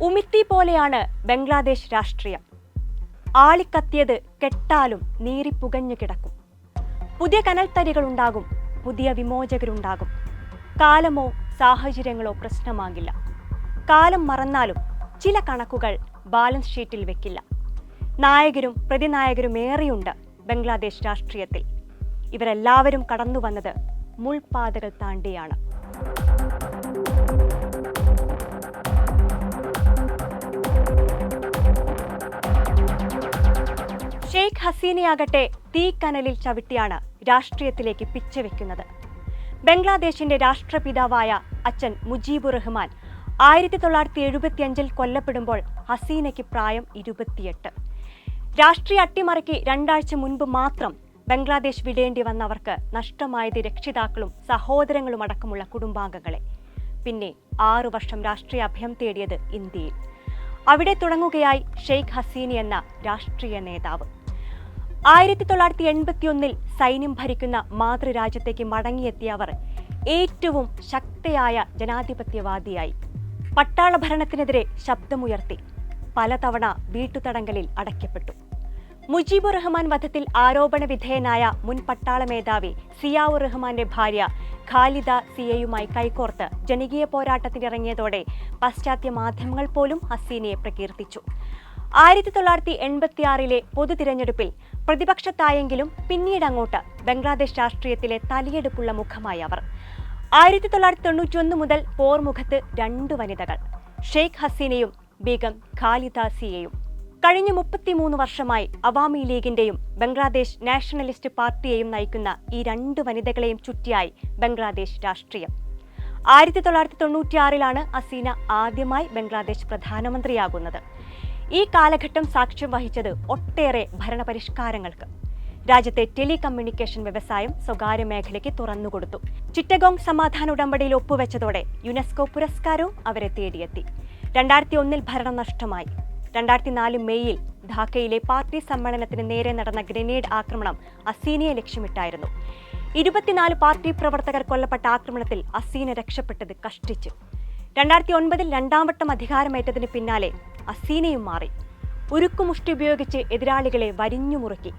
ഉമിത്തി പോലെയാണ് ബംഗ്ലാദേശ് രാഷ്ട്രീയം. ആളിക്കത്തിയത് കെട്ടാലും നീറിപ്പുകഞ്ഞു കിടക്കും. പുതിയ കനൽത്തരികളുണ്ടാകും, പുതിയ വിമോചകരുണ്ടാകും. കാലമോ സാഹചര്യങ്ങളോ പ്രശ്നമാകില്ല. കാലം മറന്നാലും ചില കണക്കുകൾ ബാലൻസ് ഷീറ്റിൽ വെക്കില്ല. നായകരും പ്രതിനായകരും ഏറെയുണ്ട് ബംഗ്ലാദേശ് രാഷ്ട്രീയത്തിൽ. ഇവരെല്ലാവരും കടന്നു വന്നത് മുൾപാതകൾ താണ്ടിയാണ്. ഷെയ്ഖ് ഹസീനയാകട്ടെ തീക്കനലിൽ ചവിട്ടിയാണ് രാഷ്ട്രീയത്തിലേക്ക് പിച്ചവെക്കുന്നത്. ബംഗ്ലാദേശിന്റെ രാഷ്ട്രപിതാവായ അച്ഛൻ മുജീബുർ റഹ്മാൻ 1975 കൊല്ലപ്പെടുമ്പോൾ ഹസീനയ്ക്ക് പ്രായം 28. രാഷ്ട്രീയ അട്ടിമറിക്ക് 2 ആഴ്ച മുൻപ് മാത്രം ബംഗ്ലാദേശ് വിടേണ്ടി വന്നവർക്ക് നഷ്ടമായത് രക്ഷിതാക്കളും സഹോദരങ്ങളും അടക്കമുള്ള കുടുംബാംഗങ്ങളെ. പിന്നെ 6 വർഷം രാഷ്ട്രീയ അഭയം തേടിയത് ഇന്ത്യയിൽ. അവിടെ തുടങ്ങുകയായി ഷെയ്ഖ് ഹസീന എന്ന രാഷ്ട്രീയ നേതാവ്. 1981 സൈന്യം ഭരിക്കുന്ന മാതൃരാജ്യത്തേക്ക് മടങ്ങിയെത്തിയ അവർ ഏറ്റവും ശക്തയായ ജനാധിപത്യവാദിയായി. പട്ടാള ഭരണത്തിനെതിരെ ശബ്ദമുയർത്തി. പലതവണ വീട്ടുതടങ്കലിൽ അടയ്ക്കപ്പെട്ടു. മുജീബുർ റഹ്മാൻ വധത്തിൽ ആരോപണ വിധേയനായ മുൻ പട്ടാള മേധാവി സിയാവുർ റഹ്മാന്റെ ഭാര്യ ഖാലിദ സിയയുമായി കൈകോർത്ത് ജനകീയ പോരാട്ടത്തിനിറങ്ങിയതോടെ പാശ്ചാത്യ മാധ്യമങ്ങൾ പോലും ഹസീനയെ പ്രകീർത്തിച്ചു. 1986 പൊതു തിരഞ്ഞെടുപ്പിൽ പ്രതിപക്ഷത്തായെങ്കിലും പിന്നീടങ്ങോട്ട് ബംഗ്ലാദേശ് രാഷ്ട്രീയത്തിലെ തലയെടുപ്പുള്ള മുഖമായി അവർ. 1991 മുതൽ പോർമുഖത്ത് 2 വനിതകൾ, ഷെയ്ഖ് ഹസീനയും ബീഗം ഖാലിദ സിയയും. കഴിഞ്ഞ 33 വർഷമായി അവാമി ലീഗിന്റെയും ബംഗ്ലാദേശ് നാഷണലിസ്റ്റ് പാർട്ടിയെയും നയിക്കുന്ന ഈ 2 വനിതകളെയും ചുറ്റിയായി ബംഗ്ലാദേശ് രാഷ്ട്രീയം. 1996 ഹസീന ആദ്യമായി ബംഗ്ലാദേശ് പ്രധാനമന്ത്രിയാകുന്നത്. ഈ കാലഘട്ടം സാക്ഷ്യം വഹിച്ചത് ഒട്ടേറെ ഭരണപരിഷ്കാരങ്ങൾക്ക്. രാജ്യത്തെ ടെലികമ്മ്യൂണിക്കേഷൻ വ്യവസായം സ്വകാര്യ മേഖലയ്ക്ക് തുറന്നുകൊടുത്തു. ചിറ്റഗോങ് സമാധാന ഉടമ്പടിയിൽ ഒപ്പുവെച്ചതോടെ യുനെസ്കോ പുരസ്കാരവും അവരെ തേടിയെത്തി. 2001 ഭരണം നഷ്ടമായി. 2004 മെയ്യിൽ ധാക്കയിലെ പാർട്ടി സമ്മേളനത്തിന് നേരെ നടന്ന ഗ്രനേഡ് ആക്രമണം ഹസീനയെ ലക്ഷ്യമിട്ടായിരുന്നു. 24 പാർട്ടി പ്രവർത്തകർ കൊല്ലപ്പെട്ട ആക്രമണത്തിൽ ഹസീന രക്ഷപ്പെട്ടത് കഷ്ടിച്ച്. 2009 2ാം വട്ടം അധികാരമേറ്റതിന് പിന്നാലെ ഹസീനയും മാറി. ഉരുക്കുമുഷ്ടി ഉപയോഗിച്ച് എതിരാളികളെ വരിഞ്ഞുമുറുക്കി.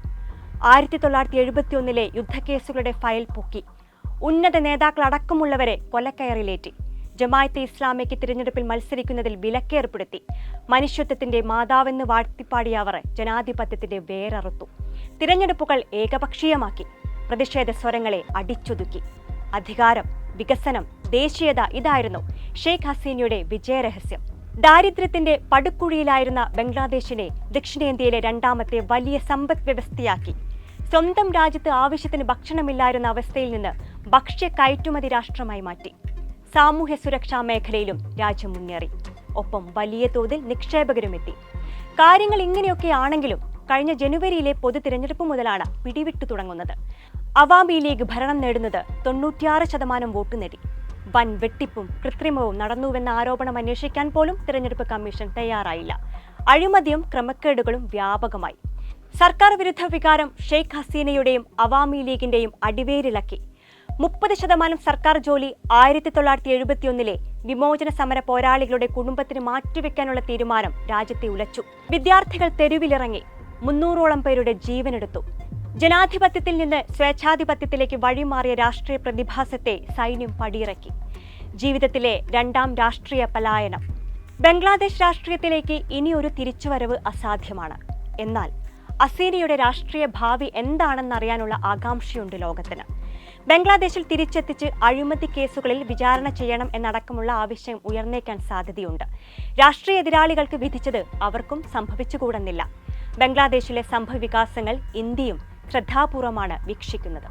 1971 യുദ്ധക്കേസുകളുടെ ഫയൽ പൊക്കി. ഉന്നത നേതാക്കളടക്കമുള്ളവരെ കൊലക്കയറിലേറ്റി. ജമാഅത്തെ ഇസ്ലാമിക്ക് തിരഞ്ഞെടുപ്പിൽ മത്സരിക്കുന്നതിൽ വിലക്കേർപ്പെടുത്തി. മനുഷ്യത്വത്തിന്റെ മാതാവെന്ന് വാഴ്ത്തിപ്പാടിയ അവർ ജനാധിപത്യത്തിന്റെ വേരറുത്തു. തിരഞ്ഞെടുപ്പുകൾ ഏകപക്ഷീയമാക്കി. പ്രതിഷേധ സ്വരങ്ങളെ അടിച്ചൊതുക്കി. അധികാരം, വികസനം, ദേശീയത, ഇതായിരുന്നു ഷെയ്ഖ് ഹസീനയുടെ വിജയരഹസ്യം. ദാരിദ്ര്യത്തിന്റെ പടുക്കുഴിയിലായിരുന്ന ബംഗ്ലാദേശിനെ ദക്ഷിണേന്ത്യയിലെ 2ാമത്തെ വലിയ സമ്പദ് വ്യവസ്ഥയാക്കി. സ്വന്തം രാജ്യത്ത് ആവശ്യത്തിന് ഭക്ഷണമില്ലായിരുന്ന അവസ്ഥയിൽ നിന്ന് ഭക്ഷ്യ കയറ്റുമതി രാഷ്ട്രമായി മാറ്റി. സാമൂഹ്യ സുരക്ഷാ മേഖലയിലും രാജ്യം മുന്നേറി. ഒപ്പം വലിയ തോതിൽ നിക്ഷേപകരുമെത്തി. കാര്യങ്ങൾ ഇങ്ങനെയൊക്കെയാണെങ്കിലും കഴിഞ്ഞ ജനുവരിയിലെ പൊതു തിരഞ്ഞെടുപ്പ് മുതലാണ് പിടിവിട്ടു തുടങ്ങുന്നത്. അവാമി ലീഗ് ഭരണം നേടുന്നത് 96% വോട്ട് നേടി. വൻ വെട്ടിപ്പും കൃത്രിമവും നടന്നുവെന്ന ആരോപണം അന്വേഷിക്കാൻ പോലും തിരഞ്ഞെടുപ്പ് കമ്മീഷൻ തയ്യാറായില്ല. അഴിമതിയും ക്രമക്കേടുകളും വ്യാപകമായി. സർക്കാർ വിരുദ്ധ വികാരം ഷെയ്ഖ് ഹസീനയുടെയും അവാമി ലീഗിന്റെയും അടിവേരിളക്കി. 30% സർക്കാർ ജോലി 1971 വിമോചന സമര പോരാളികളുടെ കുടുംബത്തിന് മാറ്റിവെക്കാനുള്ള തീരുമാനം രാജ്യത്തെ ഉലച്ചു. വിദ്യാർത്ഥികൾ തെരുവിലിറങ്ങി. 300ഓളം പേരുടെ ജീവനെടുത്തു. ജനാധിപത്യത്തിൽ നിന്ന് സ്വേച്ഛാധിപത്യത്തിലേക്ക് വഴിമാറിയ രാഷ്ട്രീയ പ്രതിഭാസത്തെ സൈന്യം പടിയിറക്കി. ജീവിതത്തിലെ 2ാം രാഷ്ട്രീയ പലായനം. ബംഗ്ലാദേശ് രാഷ്ട്രീയത്തിലേക്ക് ഇനിയൊരു തിരിച്ചുവരവ് അസാധ്യമാണ്. എന്നാൽ ഹസീനയുടെ രാഷ്ട്രീയ ഭാവി എന്താണെന്നറിയാനുള്ള ആകാംക്ഷയുണ്ട് ലോകത്തിന്. ബംഗ്ലാദേശിൽ തിരിച്ചെത്തിച്ച് അഴിമതി കേസുകളിൽ വിചാരണ ചെയ്യണം എന്നടക്കമുള്ള ആവശ്യം ഉയർന്നേക്കാൻ സാധ്യതയുണ്ട്. രാഷ്ട്രീയ എതിരാളികൾക്ക് വിധിച്ചത് അവർക്കും സംഭവിച്ചുകൂടുന്നില്ല. ബംഗ്ലാദേശിലെ സംഭവവികാസങ്ങൾ ഇന്ത്യയും ശ്രദ്ധാപൂർവമാണ് വീക്ഷിക്കുന്നത്.